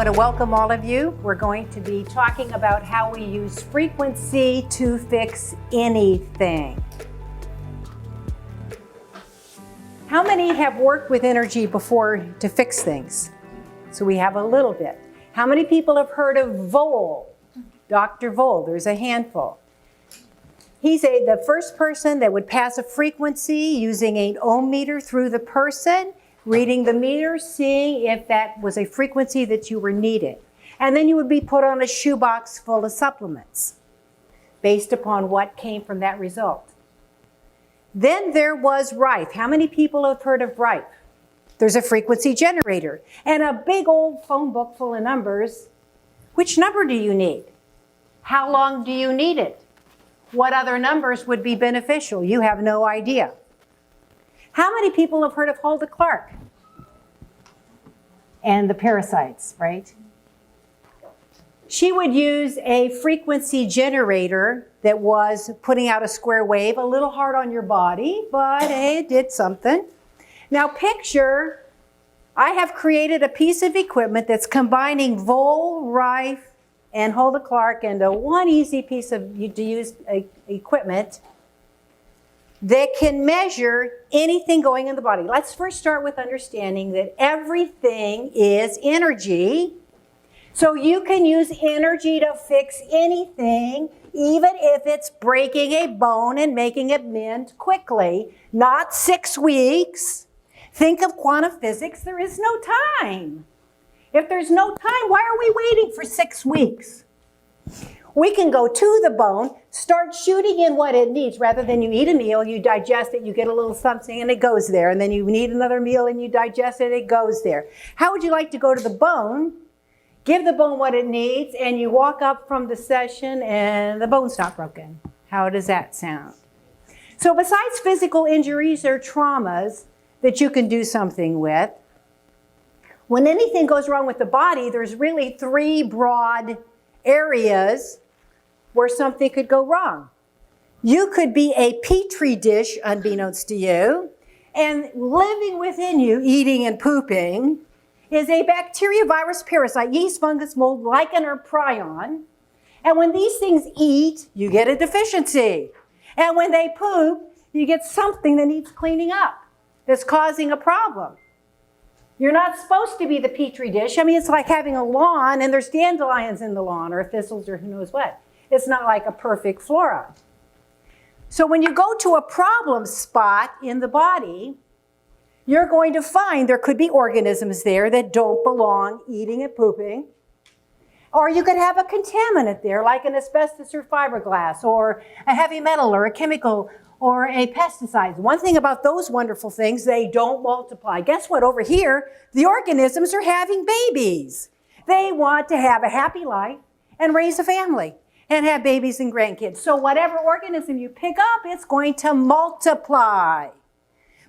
want to welcome all of you. We're going to be talking about how we use frequency to fix anything. How many have worked with energy before to fix things? So we have a little bit. How many people have heard of Vole? Dr. Vole, there's a handful. He's the first person that would pass a frequency using an ohm meter through the person, reading the meter, seeing if that was a frequency that you were needing. And then you would be put on a shoebox full of supplements based upon what came from that result. Then there was Rife. How many people have heard of Rife? There's a frequency generator and a big old phone book full of numbers. Which number do you need? How long do you need it? What other numbers would be beneficial? You have no idea. How many people have heard of Hulda Clark? And the Parasites, right? She would use a frequency generator that was putting out a square wave, a little hard on your body, but hey, it did something. Now picture, I have created a piece of equipment that's combining Vole, Rife, and Hulda Clark into one easy piece of use equipment that can measure anything going in the body. Let's first start with understanding that everything is energy. So you can use energy to fix anything, even if it's breaking a bone and making it mend quickly, not 6 weeks. Think of quantum physics, there is no time. If there's no time, why are we waiting for 6 weeks? We can go to the bone, start shooting in what it needs, rather than you eat a meal, you digest it, you get a little something, and it goes there. And then you need another meal, and you digest it, it goes there. How would you like to go to the bone, give the bone what it needs, and you walk up from the session, and the bone's not broken? How does that sound? So besides physical injuries or traumas that you can do something with, when anything goes wrong with the body, there's really 3 broad areas where something could go wrong. You could be a petri dish, unbeknownst to you, and living within you, eating and pooping, is a bacteria, virus, parasite, yeast, fungus, mold, lichen, or prion. And when these things eat, you get a deficiency. And when they poop, you get something that needs cleaning up that's causing a problem. You're not supposed to be the petri dish. I mean, it's like having a lawn and there's dandelions in the lawn or thistles or who knows what. It's not like a perfect flora. So when you go to a problem spot in the body, you're going to find there could be organisms there that don't belong eating and pooping. Or you could have a contaminant there, like an asbestos or fiberglass or a heavy metal or a chemical or a pesticide. One thing about those wonderful things, they don't multiply. Guess what? Over here, the organisms are having babies. They want to have a happy life and raise a family and have babies and grandkids. So whatever organism you pick up, it's going to multiply.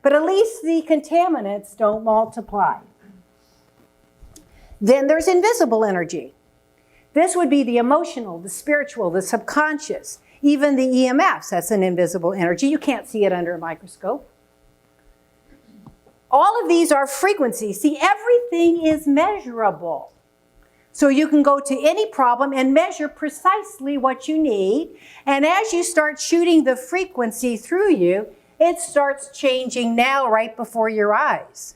But at least the contaminants don't multiply. Then there's invisible energy. This would be the emotional, the spiritual, the subconscious. Even the EMFs, that's an invisible energy. You can't see it under a microscope. All of these are frequencies. See, everything is measurable. So you can go to any problem and measure precisely what you need. And as you start shooting the frequency through you, it starts changing now right before your eyes.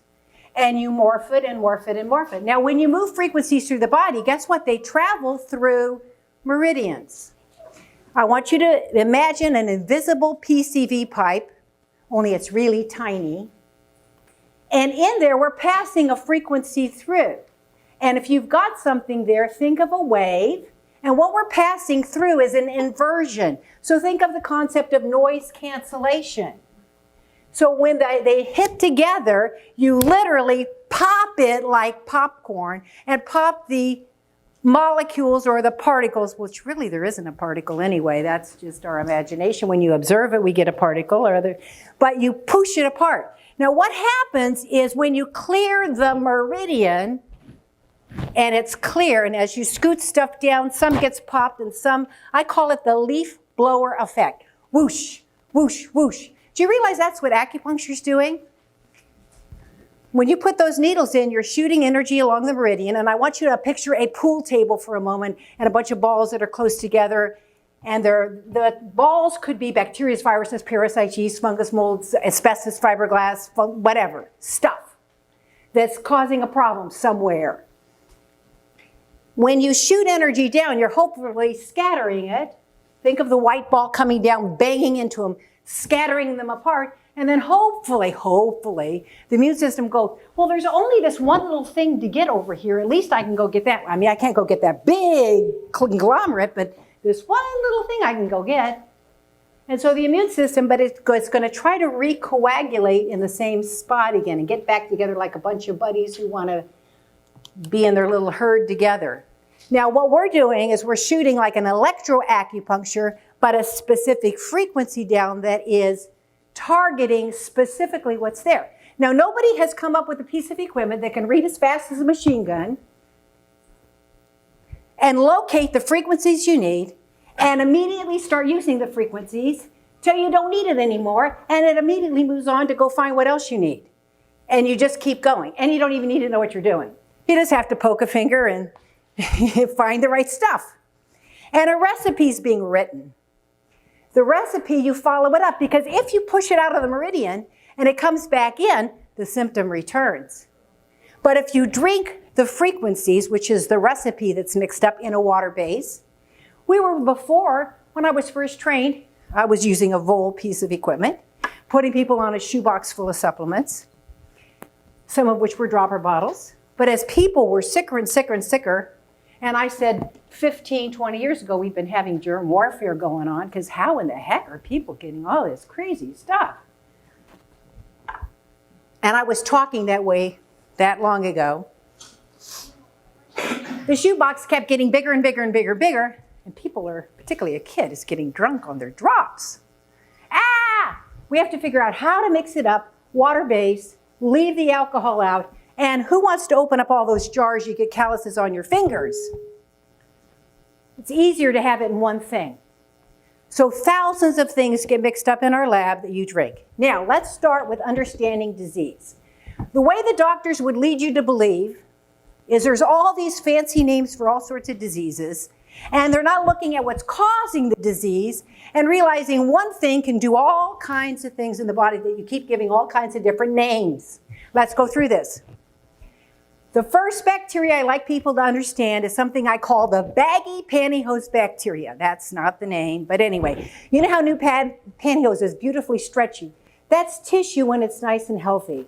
And you morph it and morph it and morph it. Now, when you move frequencies through the body, guess what? They travel through meridians. I want you to imagine an invisible PCV pipe, only it's really tiny. And in there, we're passing a frequency through. And if you've got something there, think of a wave. And what we're passing through is an inversion. So think of the concept of noise cancellation. So when they hit together, you literally pop it like popcorn and pop the molecules or the particles, which really there isn't a particle anyway. That's just our imagination. When you observe it, we get a particle or other, but you push it apart. Now what happens is when you clear the meridian, and it's clear, and as you scoot stuff down, some gets popped and some, I call it the leaf blower effect. Whoosh, whoosh, whoosh. Do you realize that's what acupuncture is doing? When you put those needles in, you're shooting energy along the meridian, and I want you to picture a pool table for a moment and a bunch of balls that are close together, and the balls could be bacteria, viruses, parasites, yeast, fungus, molds, asbestos, fiberglass, whatever, stuff that's causing a problem somewhere. When you shoot energy down, you're hopefully scattering it. Think of the white ball coming down, banging into them, scattering them apart, and then hopefully, the immune system goes, well, there's only this one little thing to get over here. At least I can go get that. I mean, I can't go get that big conglomerate, but this one little thing I can go get. And so the immune system, but it's going to try to recoagulate in the same spot again and get back together like a bunch of buddies who want to be in their little herd together. Now, what we're doing is we're shooting like an electroacupuncture, but a specific frequency down that is targeting specifically what's there. Now, nobody has come up with a piece of equipment that can read as fast as a machine gun and locate the frequencies you need and immediately start using the frequencies till you don't need it anymore, and it immediately moves on to go find what else you need. And you just keep going, and you don't even need to know what you're doing. You just have to poke a finger and find the right stuff. And a recipe's being written. The recipe, you follow it up, because if you push it out of the meridian and it comes back in, the symptom returns. But if you drink the frequencies, which is the recipe that's mixed up in a water base, before, when I was first trained, I was using a Vol piece of equipment, putting people on a shoebox full of supplements, some of which were dropper bottles. But as people were sicker and sicker and sicker, and I said 15, 20 years ago, we've been having germ warfare going on, because how in the heck are people getting all this crazy stuff? And I was talking that way that long ago. The shoebox kept getting bigger and bigger and bigger and bigger, and people are, particularly a kid, is getting drunk on their drops. We have to figure out how to mix it up, water-based, leave the alcohol out, and who wants to open up all those jars? You get calluses on your fingers. It's easier to have it in one thing. So thousands of things get mixed up in our lab that you drink. Now, let's start with understanding disease. The way the doctors would lead you to believe is there's all these fancy names for all sorts of diseases, and they're not looking at what's causing the disease and realizing one thing can do all kinds of things in the body that you keep giving all kinds of different names. Let's go through this. The first bacteria I like people to understand is something I call the baggy pantyhose bacteria. That's not the name, but anyway. You know how new pantyhose is beautifully stretchy? That's tissue when it's nice and healthy.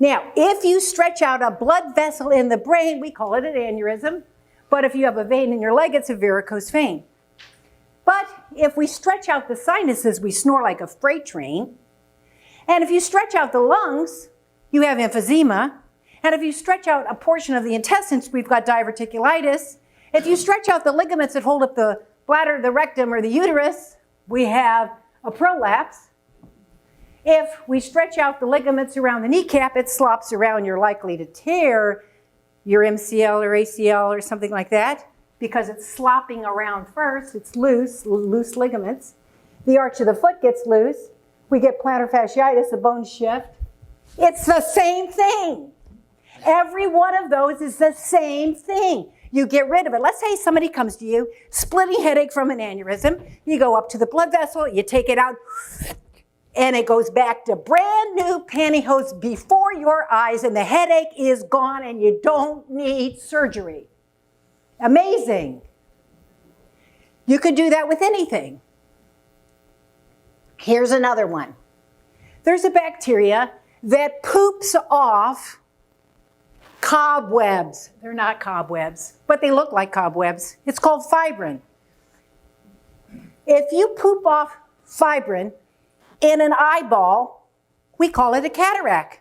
Now, if you stretch out a blood vessel in the brain, we call it an aneurysm. But if you have a vein in your leg, it's a varicose vein. But if we stretch out the sinuses, we snore like a freight train. And if you stretch out the lungs, you have emphysema. And if you stretch out a portion of the intestines, we've got diverticulitis. If you stretch out the ligaments that hold up the bladder, the rectum, or the uterus, we have a prolapse. If we stretch out the ligaments around the kneecap, it slops around, you're likely to tear your MCL or ACL or something like that, because it's slopping around first. It's loose ligaments. The arch of the foot gets loose. We get plantar fasciitis, a bone shift. It's the same thing. Every one of those is the same thing. You get rid of it. Let's say somebody comes to you, splitting headache from an aneurysm. You go up to the blood vessel, you take it out, and it goes back to brand new pantyhose before your eyes, and the headache is gone, and you don't need surgery. Amazing. You could do that with anything. Here's another one. There's a bacteria that poops off cobwebs. They're not cobwebs, but they look like cobwebs. It's called fibrin. If you poop off fibrin in an eyeball, we call it a cataract.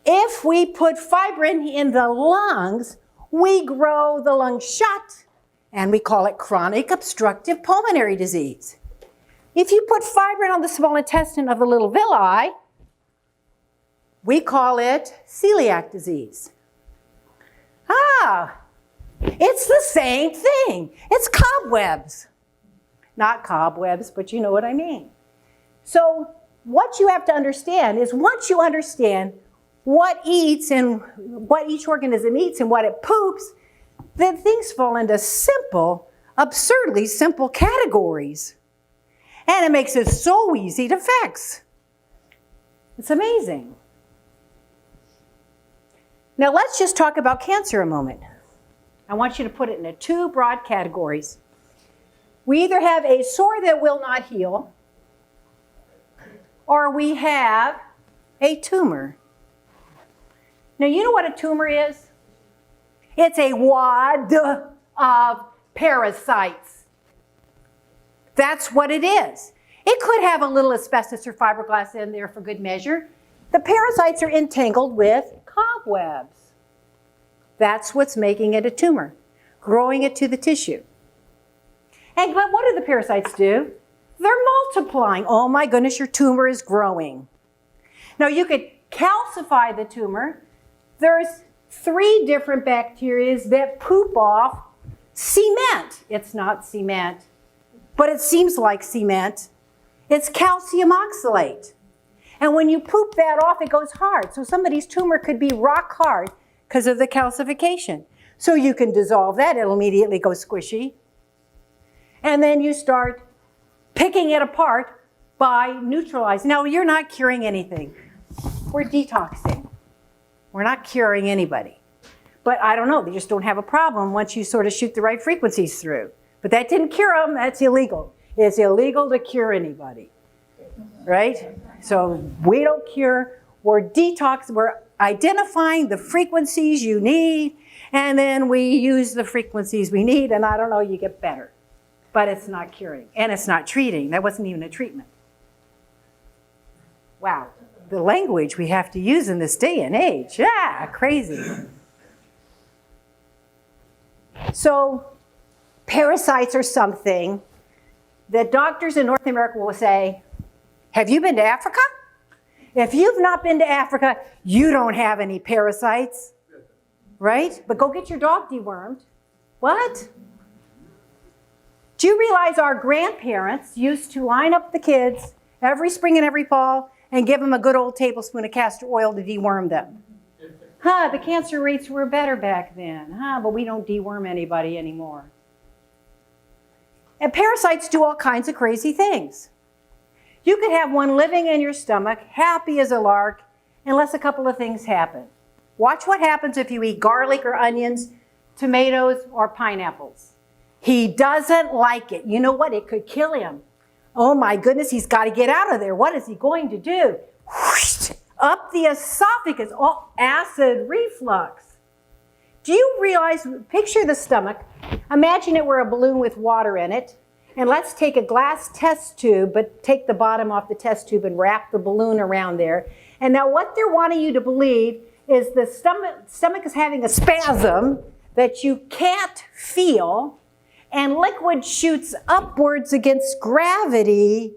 If we put fibrin in the lungs, we grow the lungs shut, and we call it chronic obstructive pulmonary disease. If you put fibrin on the small intestine of the little villi, we call it celiac disease. It's the same thing. It's cobwebs. Not cobwebs, but you know what I mean. So what you have to understand is once you understand what eats and what each organism eats and what it poops, then things fall into simple, absurdly simple categories. And it makes it so easy to fix. It's amazing. Now let's just talk about cancer a moment. I want you to put it into two broad categories. We either have a sore that will not heal, or we have a tumor. Now you know what a tumor is? It's a wad of parasites. That's what it is. It could have a little asbestos or fiberglass in there for good measure. The parasites are entangled with cobwebs. That's what's making it a tumor, growing it to the tissue. And but what do the parasites do? They're multiplying. Oh my goodness, your tumor is growing. Now you could calcify the tumor. There's 3 different bacteria that poop off cement. It's not cement, but it seems like cement. It's calcium oxalate. And when you poop that off, it goes hard. So somebody's tumor could be rock hard because of the calcification. So you can dissolve that. It'll immediately go squishy. And then you start picking it apart by neutralizing. Now, you're not curing anything. We're detoxing. We're not curing anybody. But I don't know, they just don't have a problem once you sort of shoot the right frequencies through. But that didn't cure them, that's illegal. It's illegal to cure anybody, right? So we don't cure, we're detox, we're identifying the frequencies you need, and then we use the frequencies we need, and I don't know, you get better. But it's not curing, and it's not treating. That wasn't even a treatment. Wow, the language we have to use in this day and age. Yeah, crazy. So parasites are something that doctors in North America will say, have you been to Africa? If you've not been to Africa, you don't have any parasites, right? But go get your dog dewormed. What? Do you realize our grandparents used to line up the kids every spring and every fall and give them a good old tablespoon of castor oil to deworm them? The cancer rates were better back then. But we don't deworm anybody anymore. And parasites do all kinds of crazy things. You could have one living in your stomach, happy as a lark, unless a couple of things happen. Watch what happens if you eat garlic or onions, tomatoes, or pineapples. He doesn't like it. You know what? It could kill him. Oh my goodness, he's got to get out of there. What is he going to do? Whoosh, up the esophagus, all acid reflux. Do you realize, picture the stomach. Imagine it were a balloon with water in it. And let's take a glass test tube, but take the bottom off the test tube and wrap the balloon around there. And now what they're wanting you to believe is the stomach is having a spasm that you can't feel, and liquid shoots upwards against gravity,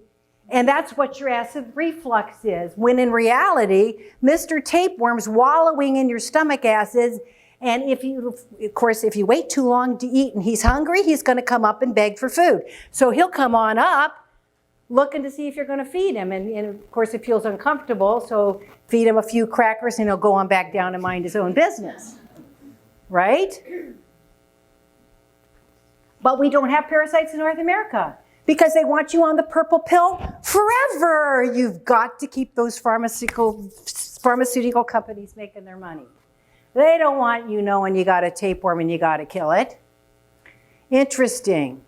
and that's what your acid reflux is. When in reality, Mr. Tapeworm's wallowing in your stomach acids, and if you wait too long to eat and he's hungry, he's going to come up and beg for food. So he'll come on up looking to see if you're going to feed him. And of course, it feels uncomfortable, so feed him a few crackers and he'll go on back down and mind his own business. Right? But we don't have parasites in North America because they want you on the purple pill forever. You've got to keep those pharmaceutical companies making their money. They don't want you knowing you got a tapeworm and you got to kill it. Interesting.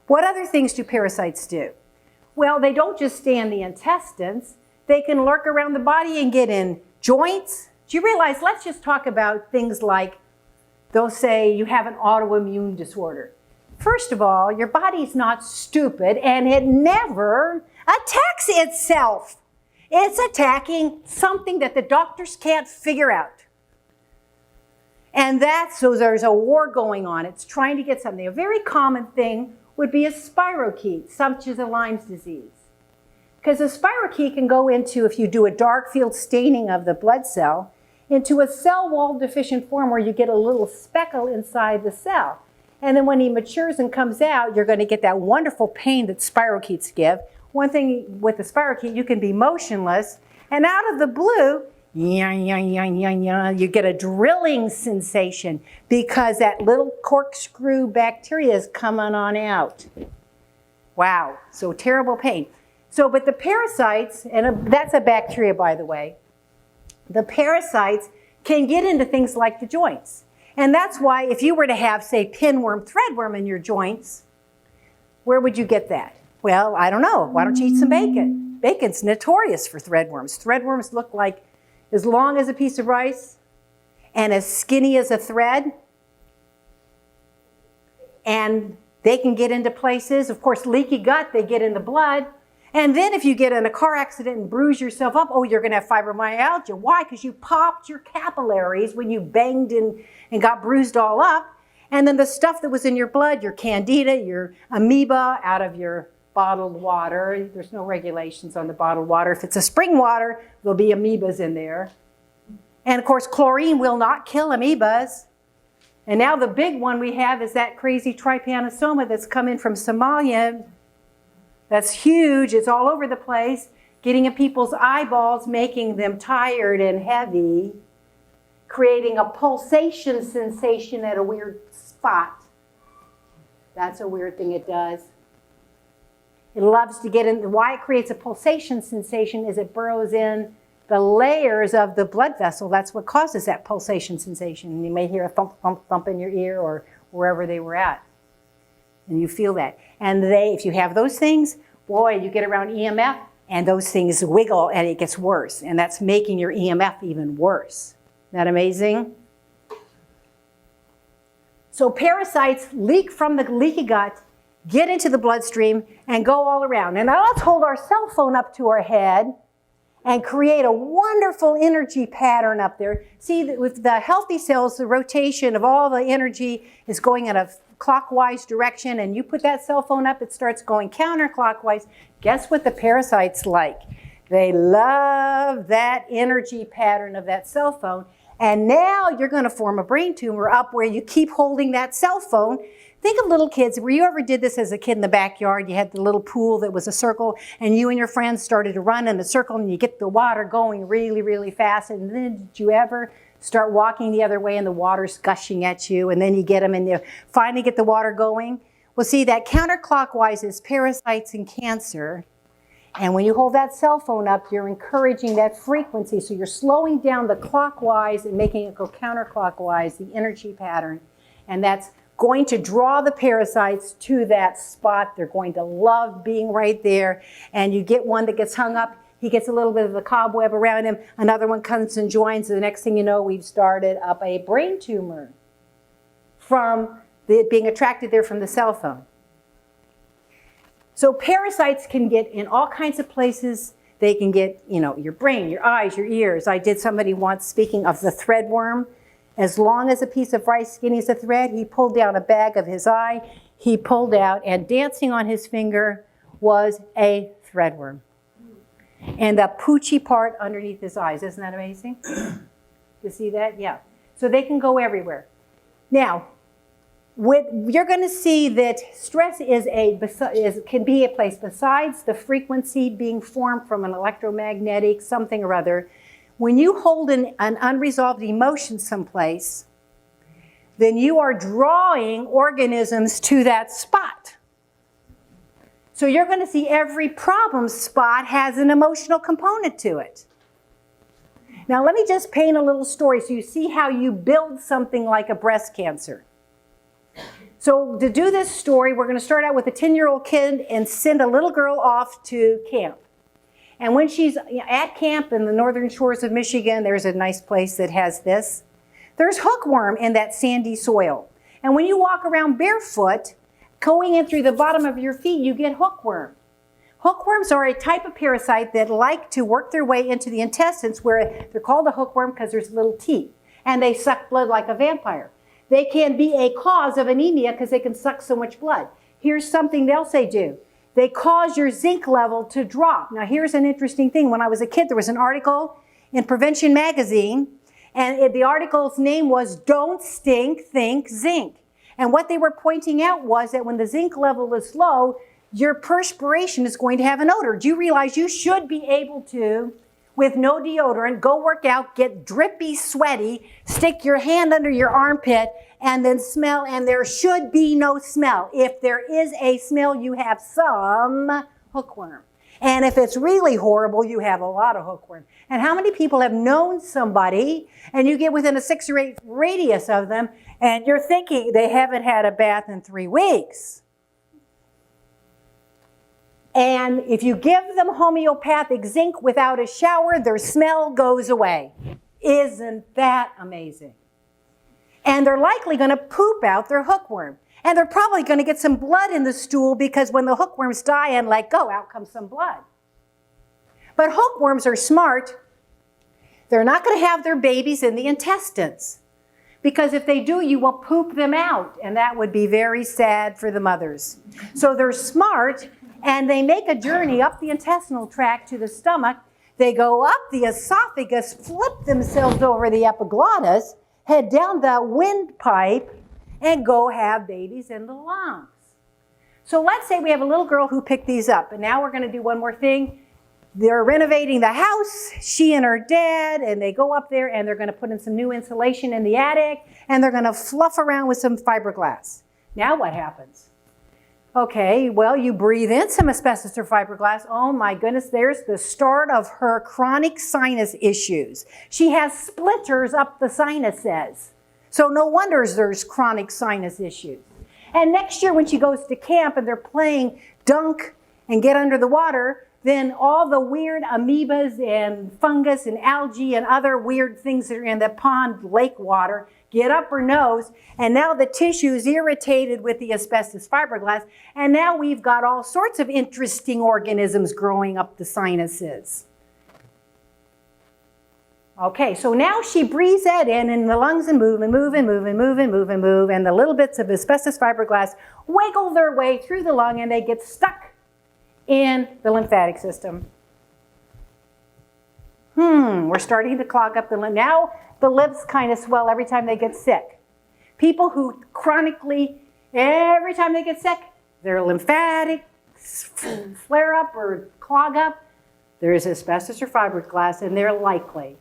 What other things do parasites do? Well, they don't just stay in the intestines. They can lurk around the body and get in joints. Do you realize, let's just talk about things like, they'll say you have an autoimmune disorder. First of all, your body's not stupid and it never attacks itself. It's attacking something that the doctors can't figure out. And so there's a war going on. It's trying to get something. A very common thing would be a spirochete, such as a Lyme's disease. Because a spirochete can go into, if you do a dark field staining of the blood cell, into a cell wall deficient form where you get a little speckle inside the cell. And then when he matures and comes out, you're going to get that wonderful pain that spirochetes give. one thing with the spirochete, you can be motionless, and out of the blue, you get a drilling sensation because that little corkscrew bacteria is coming on out. Wow, so terrible pain. So, but the parasites, and that's a bacteria, by the way, the parasites can get into things like the joints. And that's why if you were to have, say, pinworm, threadworm in your joints, where would you get that? Well, I don't know. Why don't you eat some bacon? Bacon's notorious for threadworms. Threadworms look like as long as a piece of rice and as skinny as a thread. And they can get into places. Of course, leaky gut, they get in the blood. And then if you get in a car accident and bruise yourself up, oh, you're going to have fibromyalgia. Why? Because you popped your capillaries when you banged and got bruised all up. And then the stuff that was in your blood, your candida, your amoeba, out of your bottled water. There's no regulations on the bottled water. If it's a spring water, there'll be amoebas in there. And of course, chlorine will not kill amoebas. And now the big one we have is that crazy trypanosoma that's come in from Somalia. That's huge. It's all over the place, getting in people's eyeballs, making them tired and heavy, creating a pulsation sensation at a weird spot. That's a weird thing it does. It loves to get in. Why it creates a pulsation sensation is it burrows in the layers of the blood vessel. That's what causes that pulsation sensation. And you may hear a thump, thump, thump in your ear or wherever they were at. And you feel that. And if you have those things, boy, you get around EMF and those things wiggle and it gets worse. And that's making your EMF even worse. Isn't that amazing? So parasites leak from the leaky gut, get into the bloodstream, and go all around. And now let's hold our cell phone up to our head and create a wonderful energy pattern up there. See, with the healthy cells, the rotation of all the energy is going in a clockwise direction, and you put that cell phone up, it starts going counterclockwise. Guess what the parasites like? They love that energy pattern of that cell phone, and now you're going to form a brain tumor up where you keep holding that cell phone. Think of little kids. Were you ever did this as a kid in the backyard? You had the little pool that was a circle, and you and your friends started to run in the circle, and you get the water going really, really fast. And then did you ever start walking the other way, and the water's gushing at you, and then you get them, and you finally get the water going? Well, see, that counterclockwise is parasites and cancer. And when you hold that cell phone up, you're encouraging that frequency. So you're slowing down the clockwise and making it go counterclockwise, the energy pattern. And that's going to draw the parasites to that spot. They're going to love being right there. And you get one that gets hung up. He gets a little bit of the cobweb around him. Another one comes and joins. And the next thing you know, we've started up a brain tumor from being attracted there from the cell phone. So parasites can get in all kinds of places. They can get, your brain, your eyes, your ears. I did somebody once, speaking of the threadworm, as long as a piece of rice, skinny as a thread, he pulled down a bag of his eye. He pulled out, and dancing on his finger was a threadworm. And the poochy part underneath his eyes. Isn't that amazing? You see that? Yeah. So they can go everywhere. Now, you're going to see that stress can be a place besides the frequency being formed from an electromagnetic something or other. When you hold an unresolved emotion someplace, then you are drawing organisms to that spot. So you're going to see every problem spot has an emotional component to it. Now let me just paint a little story so you see how you build something like a breast cancer. So to do this story, we're going to start out with a 10-year-old kid and send a little girl off to camp. And when she's at camp in the northern shores of Michigan, there's a nice place that has this. There's hookworm in that sandy soil. And when you walk around barefoot, going in through the bottom of your feet, you get hookworm. Hookworms are a type of parasite that like to work their way into the intestines, where they're called a hookworm because there's little teeth. And they suck blood like a vampire. They can be a cause of anemia because they can suck so much blood. Here's something else they do. They cause your zinc level to drop. Now here's an interesting thing. When I was a kid, there was an article in Prevention Magazine, and the article's name was Don't Stink, Think Zinc. And what they were pointing out was that when the zinc level is low, your perspiration is going to have an odor. Do you realize you should be able to, with no deodorant, go work out, get drippy, sweaty, stick your hand under your armpit, and then smell, and there should be no smell. If there is a smell, you have some hookworm. And if it's really horrible, you have a lot of hookworm. And how many people have known somebody, and you get within a 6 or 8 radius of them, and you're thinking they haven't had a bath in 3 weeks. And if you give them homeopathic zinc without a shower, their smell goes away. Isn't that amazing? And they're likely going to poop out their hookworm. And they're probably going to get some blood in the stool because when the hookworms die and let go, out comes some blood. But hookworms are smart. They're not going to have their babies in the intestines. Because if they do, you will poop them out. And that would be very sad for the mothers. So they're smart, and they make a journey up the intestinal tract to the stomach. They go up the esophagus, flip themselves over the epiglottis, head down the windpipe, and go have babies in the lungs. So let's say we have a little girl who picked these up. And now we're going to do one more thing. They're renovating the house, she and her dad, and they go up there and they're going to put in some new insulation in the attic, and they're going to fluff around with some fiberglass. Now what happens? Okay, well, you breathe in some asbestos or fiberglass. Oh my goodness, there's the start of her chronic sinus issues. She has splinters up the sinuses. So no wonder there's chronic sinus issues. And next year when she goes to camp and they're playing dunk and get under the water, then all the weird amoebas and fungus and algae and other weird things that are in the pond lake water get up her nose, and now the tissue is irritated with the asbestos fiberglass, and now we've got all sorts of interesting organisms growing up the sinuses. Okay, so now she breathes that in, and the lungs and move and move and move and move and move and move, and the little bits of asbestos fiberglass wiggle their way through the lung, and they get stuck in the lymphatic system. We're starting to clog up the lymph. Now the lips kind of swell every time they get sick. People who chronically, every time they get sick, their lymphatic flare up or clog up, there is asbestos or fiberglass, and they're likely.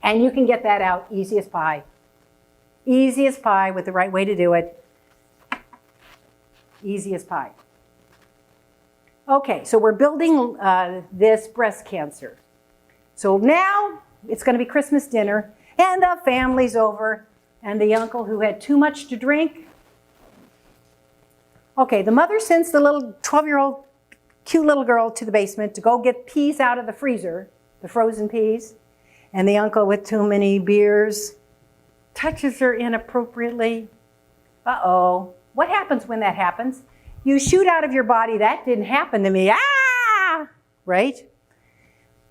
And you can get that out easy as pie. Easy as pie with the right way to do it. Easy as pie. Okay, so we're building this breast cancer. So now it's going to be Christmas dinner, and the family's over, and the uncle who had too much to drink. Okay, the mother sends the little 12-year-old cute little girl to the basement to go get peas out of the freezer, the frozen peas, and the uncle with too many beers touches her inappropriately. Uh-oh. What happens when that happens? You shoot out of your body, that didn't happen to me. Ah! Right?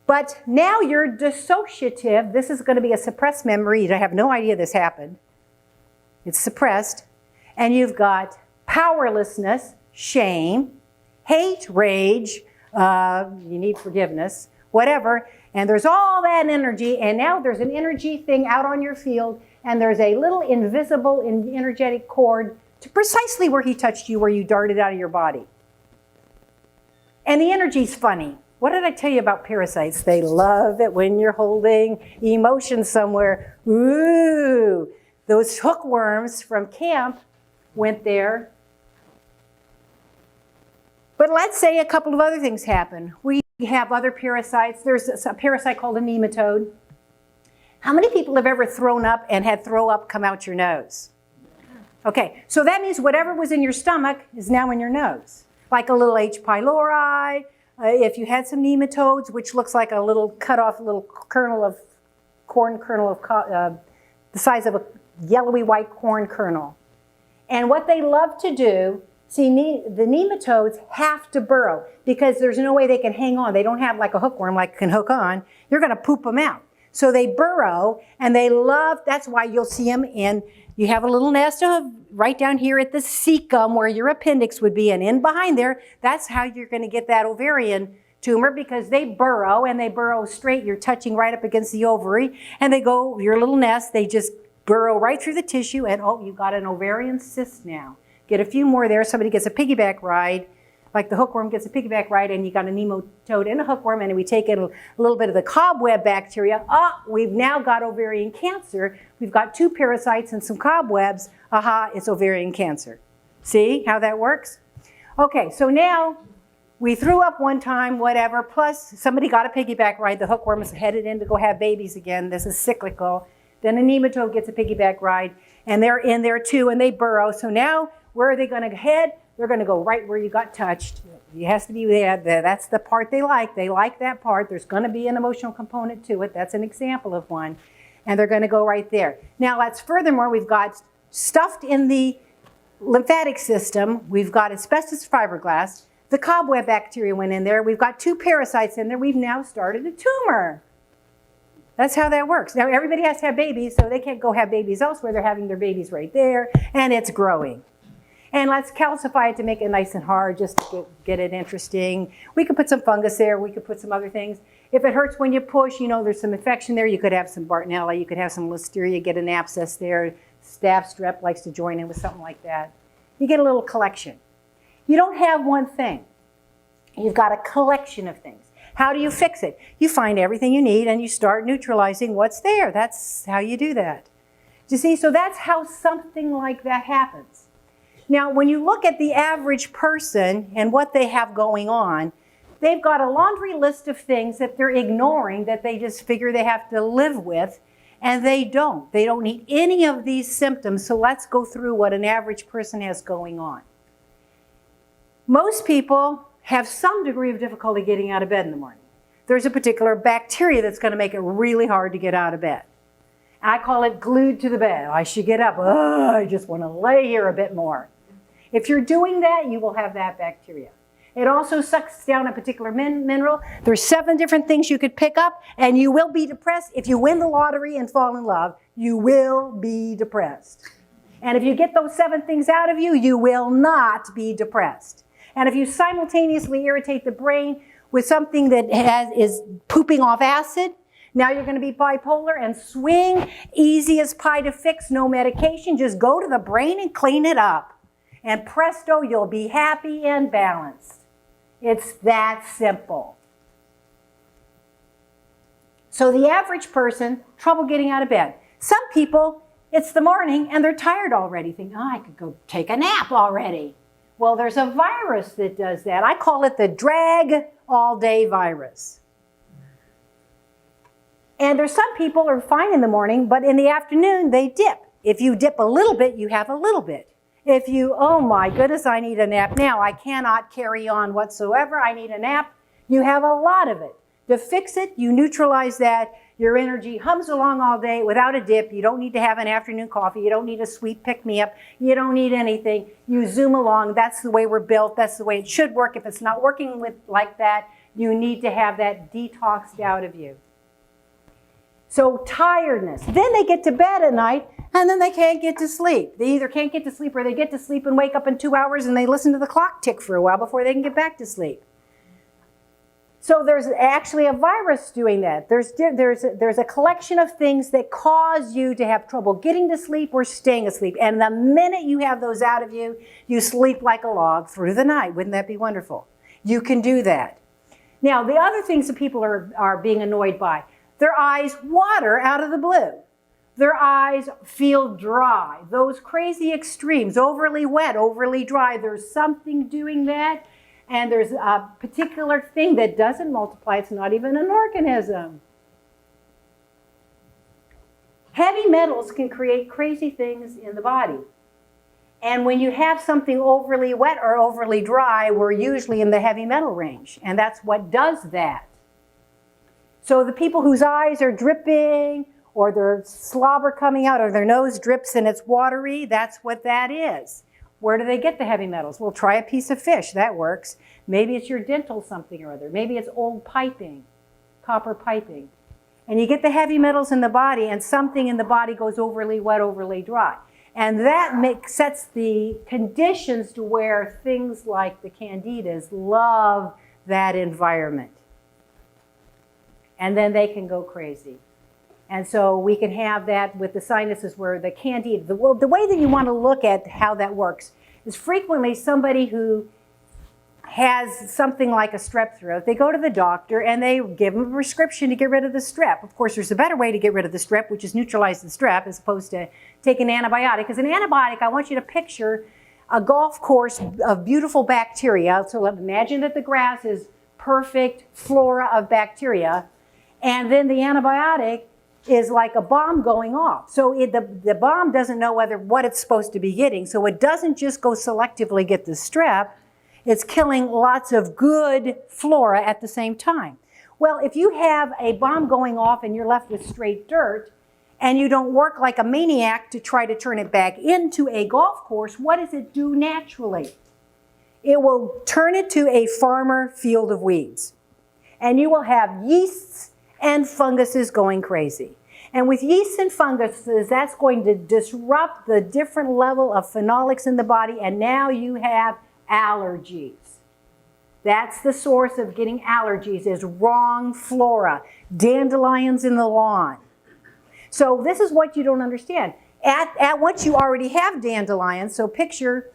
But now you're dissociative. This is going to be a suppressed memory. I have no idea this happened. It's suppressed. And you've got powerlessness, shame, hate, rage, you need forgiveness, whatever. And there's all that energy. And now there's an energy thing out on your field. And there's a little invisible energetic cord to precisely where he touched you, where you darted out of your body. And the energy's funny. What did I tell you about parasites? They love it when you're holding emotion somewhere. Ooh, those hookworms from camp went there. But let's say a couple of other things happen. We have other parasites. There's a parasite called a nematode. How many people have ever thrown up and had throw up come out your nose? Okay, so that means whatever was in your stomach is now in your nose. Like a little H. pylori, if you had some nematodes, which looks like a little cut off little kernel of corn kernel of the size of a yellowy white corn kernel. And what they love to do, see, the nematodes have to burrow because there's no way they can hang on. They don't have like a hookworm like can hook on. You're going to poop them out. So they burrow, and they love, that's why you'll see them in, you have a little nest of right down here at the cecum where your appendix would be, and in behind there, that's how you're going to get that ovarian tumor because they burrow, and they burrow straight. You're touching right up against the ovary, and they go, your little nest, they just burrow right through the tissue, and oh, you've got an ovarian cyst now. Get a few more there. Somebody gets a piggyback ride, like the hookworm gets a piggyback ride, and you got a nematode and a hookworm, and we take in a little bit of the cobweb bacteria. We've now got ovarian cancer. We've got 2 parasites and some cobwebs. Aha, it's ovarian cancer. See how that works? Okay, so now we threw up one time, whatever, plus somebody got a piggyback ride. The hookworm is headed in to go have babies again. This is cyclical. Then a nematode gets a piggyback ride, and they're in there too, and they burrow. So now, where are they going to head? They're going to go right where you got touched. It has to be there. That's the part they like. They like that part. There's going to be an emotional component to it. That's an example of one. And they're going to go right there. Now, that's furthermore, we've got stuffed in the lymphatic system. We've got asbestos fiberglass. The cobweb bacteria went in there. We've got 2 parasites in there. We've now started a tumor. That's how that works. Now, everybody has to have babies, so they can't go have babies elsewhere. They're having their babies right there, and it's growing. And let's calcify it to make it nice and hard, just to get it interesting. We could put some fungus there. We could put some other things. If it hurts when you push, you know, there's some infection there. You could have some Bartonella. You could have some Listeria, get an abscess there. Staph strep likes to join in with something like that. You get a little collection. You don't have one thing. You've got a collection of things. How do you fix it? You find everything you need and you start neutralizing what's there. That's how you do that. Do you see? So that's how something like that happens. Now, when you look at the average person and what they have going on, they've got a laundry list of things that they're ignoring that they just figure they have to live with, and they don't. They don't need any of these symptoms, so let's go through what an average person has going on. Most people have some degree of difficulty getting out of bed in the morning. There's a particular bacteria that's going to make it really hard to get out of bed. I call it glued to the bed. I should get up. I just want to lay here a bit more. If you're doing that, you will have that bacteria. It also sucks down a particular mineral. There's 7 different things you could pick up, and you will be depressed. If you win the lottery and fall in love, you will be depressed. And if you get those 7 things out of you, you will not be depressed. And if you simultaneously irritate the brain with something that is pooping off acid, now you're going to be bipolar and swing. Easy as pie to fix, no medication. Just go to the brain and clean it up. And presto, you'll be happy and balanced. It's that simple. So the average person, trouble getting out of bed. Some people, it's the morning and they're tired already, think, I could go take a nap already. Well, there's a virus that does that. I call it the drag all day virus. And there's some people who are fine in the morning, but in the afternoon they dip. If you dip a little bit, you have a little bit. If you, oh my goodness, I need a nap now. I cannot carry on whatsoever. I need a nap. You have a lot of it. To fix it, you neutralize that. Your energy hums along all day without a dip. You don't need to have an afternoon coffee. You don't need a sweet pick-me-up. You don't need anything. You zoom along. That's the way we're built. That's the way it should work. If it's not working like that, you need to have that detoxed out of you. So tiredness. Then they get to bed at night, and then they can't get to sleep. They either can't get to sleep or they get to sleep and wake up in 2 hours and they listen to the clock tick for a while before they can get back to sleep. So there's actually a virus doing that. There's a collection of things that cause you to have trouble getting to sleep or staying asleep. And the minute you have those out of you, you sleep like a log through the night. Wouldn't that be wonderful? You can do that. Now, the other things that people are being annoyed by, their eyes water out of the blue. Their eyes feel dry. Those crazy extremes, overly wet, overly dry, there's something doing that. And there's a particular thing that doesn't multiply. It's not even an organism. Heavy metals can create crazy things in the body. And when you have something overly wet or overly dry, we're usually in the heavy metal range. And that's what does that. So the people whose eyes are dripping, or their slobber coming out, or their nose drips and it's watery, that's what that is. Where do they get the heavy metals? Well, try a piece of fish. That works. Maybe it's your dental something or other. Maybe it's old piping, copper piping. And you get the heavy metals in the body, and something in the body goes overly wet, overly dry. And that sets the conditions to where things like the candidas love that environment. And then they can go crazy. And so we can have that with the sinuses where the candida, the way that you want to look at how that works, is frequently somebody who has something like a strep throat. They go to the doctor and they give them a prescription to get rid of the strep. Of course, there's a better way to get rid of the strep, which is neutralize the strep as opposed to take an antibiotic. Because an antibiotic, I want you to picture a golf course of beautiful bacteria. So imagine that the grass is perfect flora of bacteria, and then the antibiotic is like a bomb going off. So the bomb doesn't know what it's supposed to be getting, so it doesn't just go selectively get the strep, it's killing lots of good flora at the same time. Well, if you have a bomb going off and you're left with straight dirt, and you don't work like a maniac to try to turn it back into a golf course, what does it do naturally? It will turn it to a farmer field of weeds. And you will have yeasts and funguses going crazy. And with yeasts and funguses, that's going to disrupt the different level of phenolics in the body, and now you have allergies. That's the source of getting allergies, is wrong flora, dandelions in the lawn. So this is what you don't understand. At once you already have dandelions, so picture,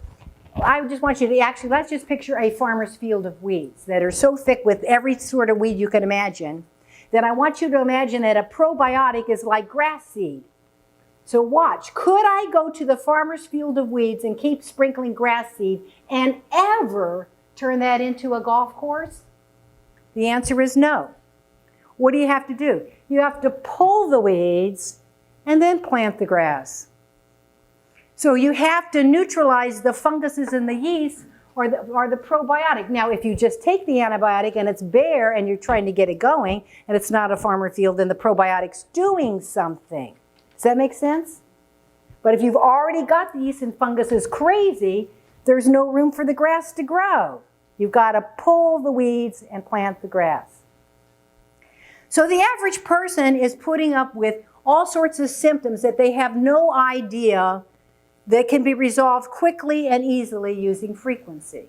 I just want you to actually, let's just picture a farmer's field of weeds that are so thick with every sort of weed you can imagine, that I want you to imagine that a probiotic is like grass seed. So watch, could I go to the farmer's field of weeds and keep sprinkling grass seed and ever turn that into a golf course? The answer is no. What do you have to do? You have to pull the weeds and then plant the grass. So you have to neutralize the funguses and the yeast or the probiotic. Now, if you just take the antibiotic and it's bare and you're trying to get it going and it's not a farmer field, then the probiotic's doing something. Does that make sense? But if you've already got the yeast and funguses crazy, there's no room for the grass to grow. You've got to pull the weeds and plant the grass. So the average person is putting up with all sorts of symptoms that they have no idea that can be resolved quickly and easily using frequency.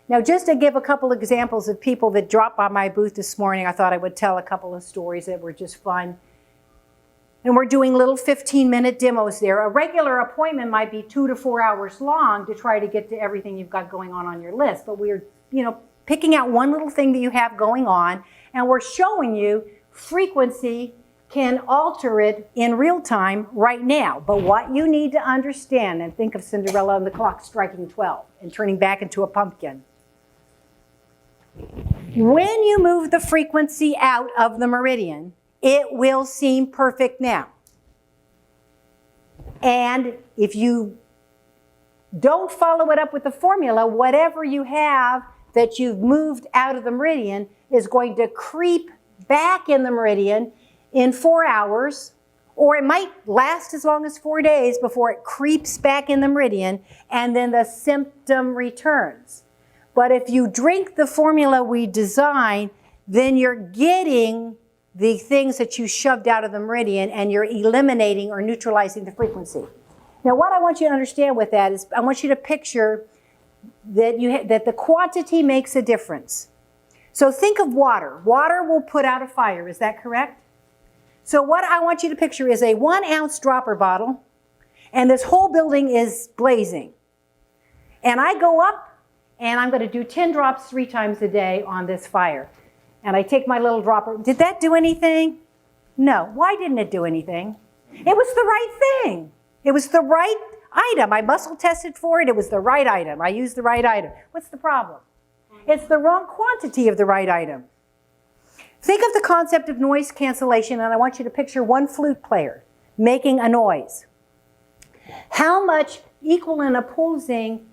Now, just to give a couple examples of people that dropped by my booth this morning, I thought I would tell a couple of stories that were just fun. And we're doing little 15-minute demos there. A regular appointment might be 2 to 4 hours long to try to get to everything you've got going on your list. But we're, picking out one little thing that you have going on, and we're showing you frequency can alter it in real time right now. But what you need to understand, and think of Cinderella and the clock striking 12 and turning back into a pumpkin. When you move the frequency out of the meridian, it will seem perfect now. And if you don't follow it up with the formula, whatever you have that you've moved out of the meridian is going to creep back in the meridian in 4 hours, or it might last as long as 4 days before it creeps back in the meridian, and then the symptom returns. But if you drink the formula we design, then you're getting the things that you shoved out of the meridian, and you're eliminating or neutralizing the frequency. Now, what I want you to understand with that is I want you to picture that the quantity makes a difference. So think of water. Water will put out a fire, is that correct? So what I want you to picture is a 1 ounce dropper bottle, and this whole building is blazing. And I go up, and I'm going to do 10 drops 3 times a day on this fire. And I take my little dropper. Did that do anything? No. Why didn't it do anything? It was the right thing. It was the right item. I muscle tested for it. It was the right item. I used the right item. What's the problem? It's the wrong quantity of the right item. Think of the concept of noise cancellation, and I want you to picture one flute player making a noise. How much equal and opposing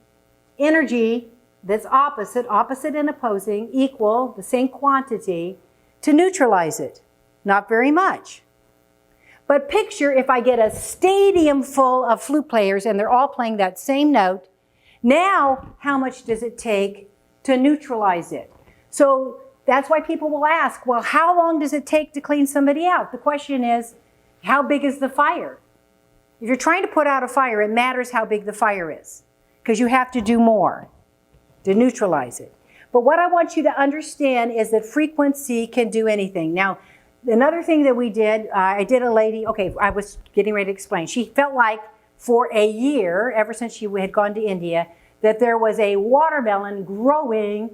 energy that's opposite and opposing, equal, the same quantity, to neutralize it? Not very much. But picture if I get a stadium full of flute players and they're all playing that same note, now how much does it take to neutralize it? So that's why people will ask, well, how long does it take to clean somebody out? The question is, how big is the fire? If you're trying to put out a fire, it matters how big the fire is, because you have to do more to neutralize it. But what I want you to understand is that frequency can do anything. Now, another thing that we did, I did a lady, okay, I was getting ready to explain. She felt like for a year, ever since she had gone to India, that there was a watermelon growing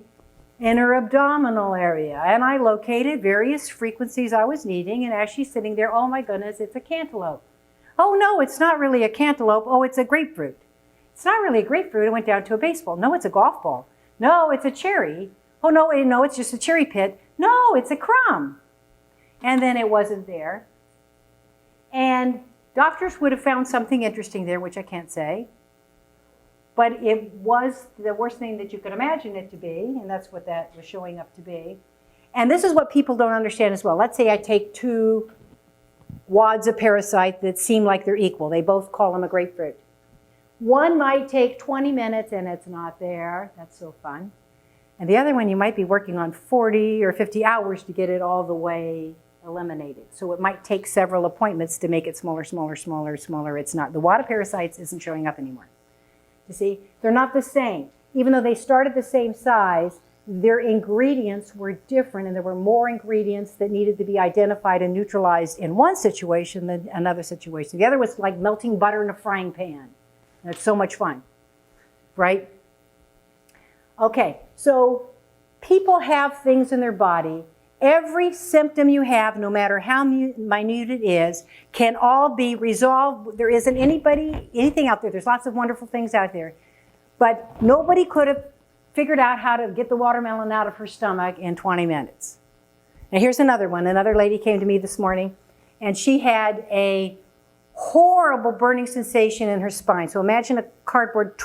in her abdominal area. And I located various frequencies I was needing, and as she's sitting there, oh my goodness, it's a cantaloupe. Oh no, it's not really a cantaloupe. Oh, it's a grapefruit. It's not really a grapefruit. It went down to a baseball. No, it's a golf ball. No, it's a cherry. Oh no, it's just a cherry pit. No, it's a crumb. And then it wasn't there. And doctors would have found something interesting there, which I can't say. But it was the worst thing that you could imagine it to be, and that's what that was showing up to be. And this is what people don't understand as well. Let's say I take 2 wads of parasite that seem like they're equal. They both call them a grapefruit. One might take 20 minutes and it's not there. That's so fun. And the other one you might be working on 40 or 50 hours to get it all the way eliminated. So it might take several appointments to make it smaller, smaller, smaller, smaller. It's not. The wad of parasites isn't showing up anymore. You see, they're not the same. Even though they started the same size, their ingredients were different, and there were more ingredients that needed to be identified and neutralized in one situation than another situation. The other was like melting butter in a frying pan. And it's so much fun, right? Okay, so people have things in their body. Every symptom you have, no matter how minute it is, can all be resolved. There isn't anything out there. There's lots of wonderful things out there. But nobody could have figured out how to get the watermelon out of her stomach in 20 minutes. Now here's another one. Another lady came to me this morning, and she had a horrible burning sensation in her spine. So imagine a cardboard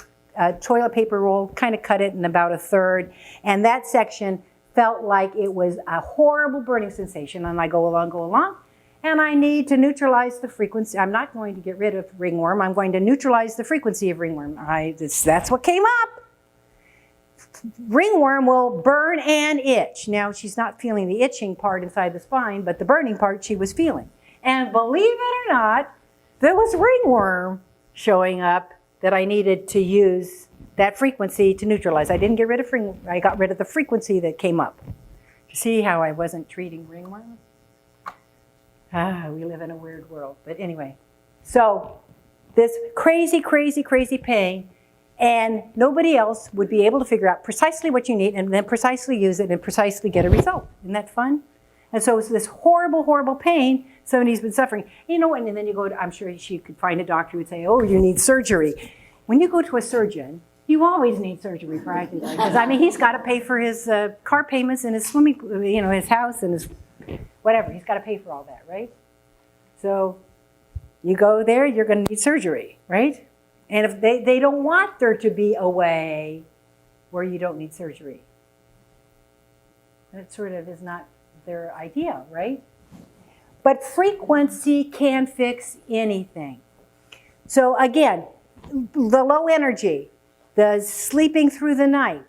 toilet paper roll, kind of cut it in about 1/3, and that section felt like it was a horrible burning sensation. And I go along, and I need to neutralize the frequency. I'm not going to get rid of ringworm. I'm going to neutralize the frequency of ringworm. That's what came up. Ringworm will burn and itch. Now, she's not feeling the itching part inside the spine, but the burning part she was feeling. And believe it or not, there was ringworm showing up that I needed to use that frequency to neutralize. I didn't get rid of ringworm. I got rid of the frequency that came up. See how I wasn't treating ringworm? We live in a weird world. But anyway, so this crazy, crazy, crazy pain, and nobody else would be able to figure out precisely what you need and then precisely use it and precisely get a result. Isn't that fun? And so it's this horrible, horrible pain somebody's been suffering. You know, and then you go to, I'm sure she could find a doctor who would say, oh, you need surgery. When you go to a surgeon, you always need surgery practically. Because, I mean, he's got to pay for his car payments and his swimming, his house and his whatever. He's got to pay for all that, right? So you go there, you're going to need surgery, right? And if they don't want there to be a way where you don't need surgery. That sort of is not their idea, right? But frequency can fix anything. So again, the low energy, the sleeping through the night,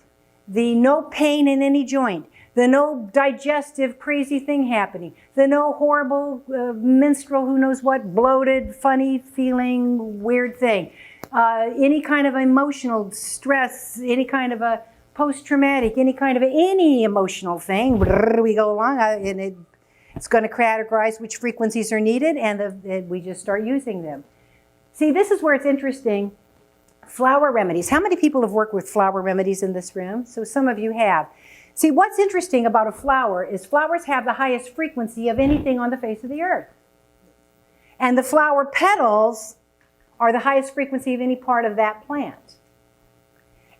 the no pain in any joint, the no digestive crazy thing happening, the no horrible menstrual, who knows what, bloated, funny feeling, weird thing, any kind of emotional stress, any kind of a post-traumatic, any emotional thing, we go along, and it's going to categorize which frequencies are needed, and we just start using them. See, this is where it's interesting. Flower remedies. How many people have worked with flower remedies in this room? So some of you have. See, what's interesting about a flower is flowers have the highest frequency of anything on the face of the earth. And the flower petals are the highest frequency of any part of that plant.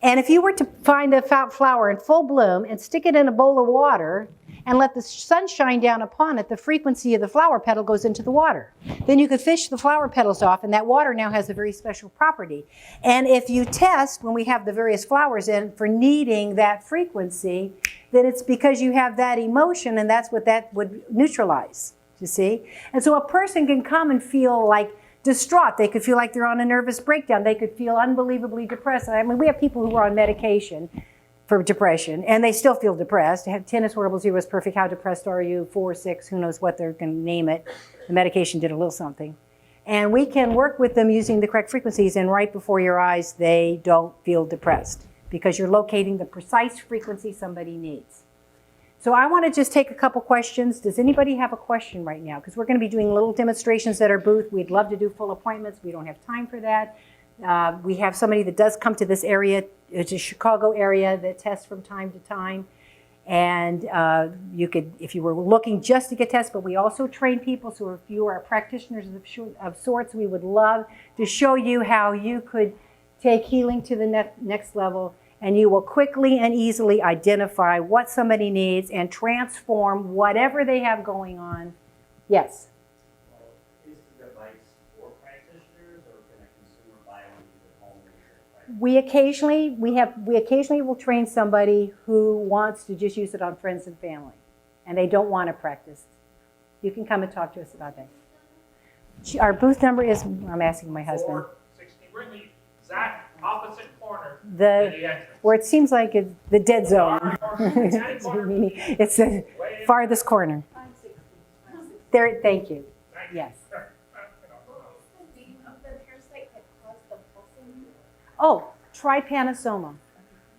And if you were to find a flower in full bloom and stick it in a bowl of water and let the sun shine down upon it, the frequency of the flower petal goes into the water. Then you could fish the flower petals off, and that water now has a very special property. And if you test, when we have the various flowers in, for needing that frequency, then it's because you have that emotion, and that's what that would neutralize, you see? And so a person can come and feel like distraught. They could feel like they're on a nervous breakdown. They could feel unbelievably depressed. I mean, we have people who are on medication for depression, and they still feel depressed. Tennis horrible, 0 is perfect. How depressed are you? 4, 6, who knows what they're going to name it. The medication did a little something. And we can work with them using the correct frequencies, and right before your eyes, they don't feel depressed because you're locating the precise frequency somebody needs. So I want to just take a couple questions. Does anybody have a question right now? Because we're going to be doing little demonstrations at our booth. We'd love to do full appointments. We don't have time for that. We have somebody that does come to this area, it's a Chicago area, that tests from time to time. And you could, if you were looking just to get tested, but we also train people, so if you are practitioners of sorts, we would love to show you how you could take healing to the next level, and you will quickly and easily identify what somebody needs and transform whatever they have going on. Yes? Is the device for practitioners, or can a consumer buy one at home? We occasionally will train somebody who wants to just use it on friends and family, and they don't want to practice. You can come and talk to us about that. Our booth number is, I'm asking my husband. 460. We're in the exact opposite corner of the entrance. Where it seems like the dead zone. It's It's the farthest corner. There, thank you. Yes. Oh, trypanosoma.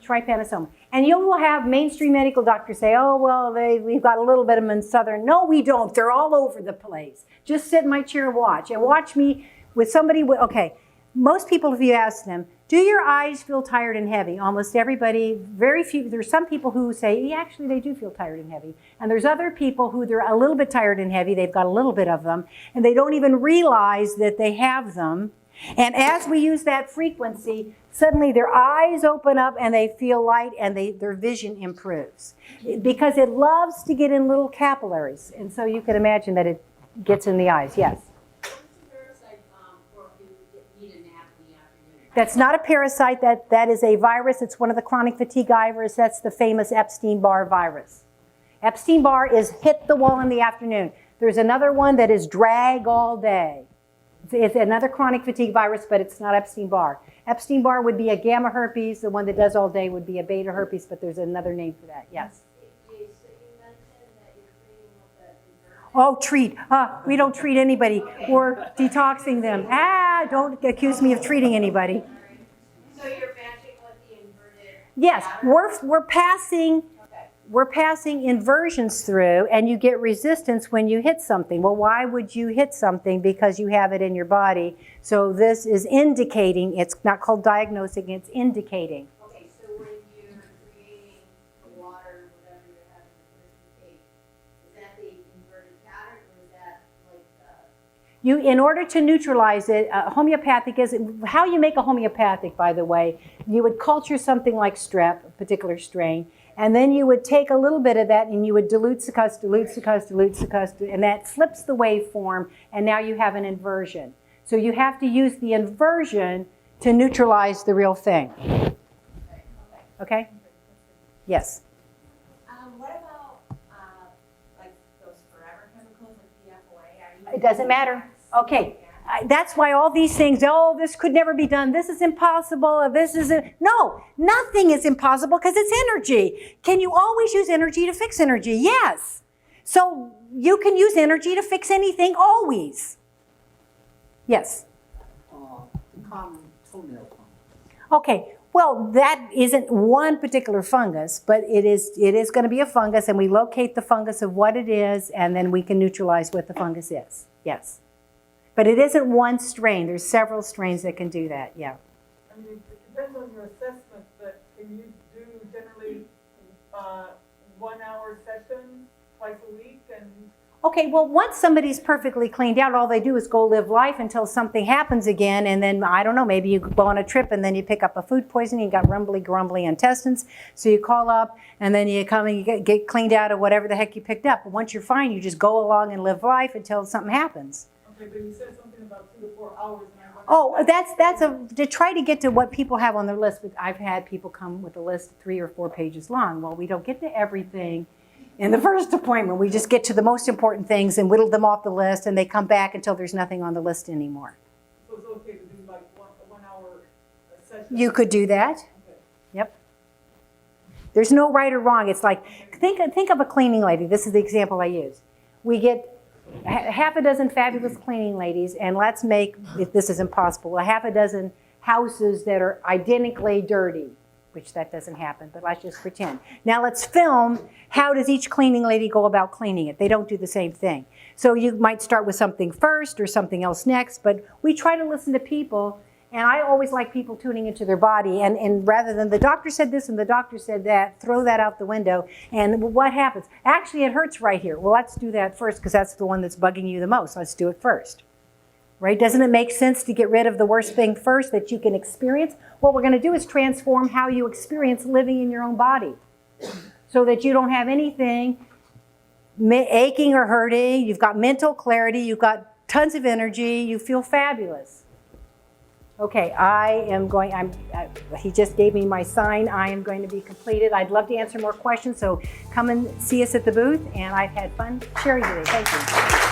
Trypanosoma. And you will have mainstream medical doctors say, oh, well, we've got a little bit of them in southern. No, we don't. They're all over the place. Just sit in my chair and watch me with somebody. Okay, most people, if you ask them, do your eyes feel tired and heavy? Almost everybody, very few. There's some people who say, yeah, actually, they do feel tired and heavy. And there's other people who they're a little bit tired and heavy. They've got a little bit of them, and they don't even realize that they have them. And as we use that frequency, suddenly their eyes open up and they feel light, and their vision improves. Because it loves to get in little capillaries. And so you can imagine that it gets in the eyes. Yes? That's not a parasite. That is a virus. It's one of the chronic fatigue virus. That's the famous Epstein-Barr virus. Epstein-Barr is hit the wall in the afternoon. There's another one that is drag all day. It's another chronic fatigue virus, but it's not Epstein-Barr. Epstein-Barr would be a gamma herpes. The one that does all day would be a beta herpes, but there's another name for that. Yes? Oh, treat. We don't treat anybody. We're detoxing them. Don't accuse me of treating anybody. So you're matching with the inverted? Yes, we're passing inversions through, and you get resistance when you hit something. Well, why would you hit something? Because you have it in your body. So this is indicating. It's not called diagnosing, it's indicating. Okay, so when you're creating the water, whatever you're having to take, is that the inverted pattern, or is that like In order to neutralize it, homeopathic is, how you make a homeopathic, by the way, you would culture something like strep, a particular strain, and then you would take a little bit of that and you would dilute, succuss, and that flips the waveform, and now you have an inversion. So you have to use the inversion to neutralize the real thing. Okay? Yes? what about like those forever chemicals like PFOA? It doesn't matter. Okay. That's why all these things, oh, this could never be done. This is impossible. No, nothing is impossible because it's energy. Can you always use energy to fix energy? Yes. So you can use energy to fix anything always. Yes. Common toenail fungus. Okay. Well, that isn't one particular fungus, but it is going to be a fungus, and we locate the fungus of what it is, and then we can neutralize what the fungus is. Yes. But it isn't one strain. There's several strains that can do that, yeah. I mean, it depends on your assessment, but can you do generally 1 hour sessions twice a week? And Okay, well, once somebody's perfectly cleaned out, all they do is go live life until something happens again, and then, I don't know, maybe you go on a trip and then you pick up a food poisoning, you got grumbly intestines, so you call up, and then you come and you get cleaned out of whatever the heck you picked up. But once you're fine, you just go along and live life until something happens. okay, but you said something about 2 to 4 hours. And Oh, to try to get to what people have on their list. But I've had people come with a list 3 or 4 pages long. Well, we don't get to everything in the first appointment. We just get to the most important things and whittle them off the list, and they come back until there's nothing on the list anymore. So it's okay to do like a 1 hour session? You could do that. Okay. Yep. There's no right or wrong. It's like, think of a cleaning lady. This is the example I use. We get half a dozen fabulous cleaning ladies, and let's make, if this is impossible, a half a dozen houses that are identically dirty, which that doesn't happen, but let's just pretend. Now let's film, how does each cleaning lady go about cleaning it? They don't do the same thing. So you might start with something first or something else next, but we try to listen to people, And I always like people tuning into their body, and rather than the doctor said this and the doctor said that, throw that out the window. And what happens? Actually, it hurts right here. Well, let's do that first because that's the one that's bugging you the most. Let's do it first. Right? Doesn't it make sense to get rid of the worst thing first that you can experience? What we're going to do is transform how you experience living in your own body so that you don't have anything aching or hurting. You've got mental clarity. You've got tons of energy. You feel fabulous. Okay, he just gave me my sign. I am going to be completed. I'd love to answer more questions, so come and see us at the booth, and I've had fun sharing today. Thank you.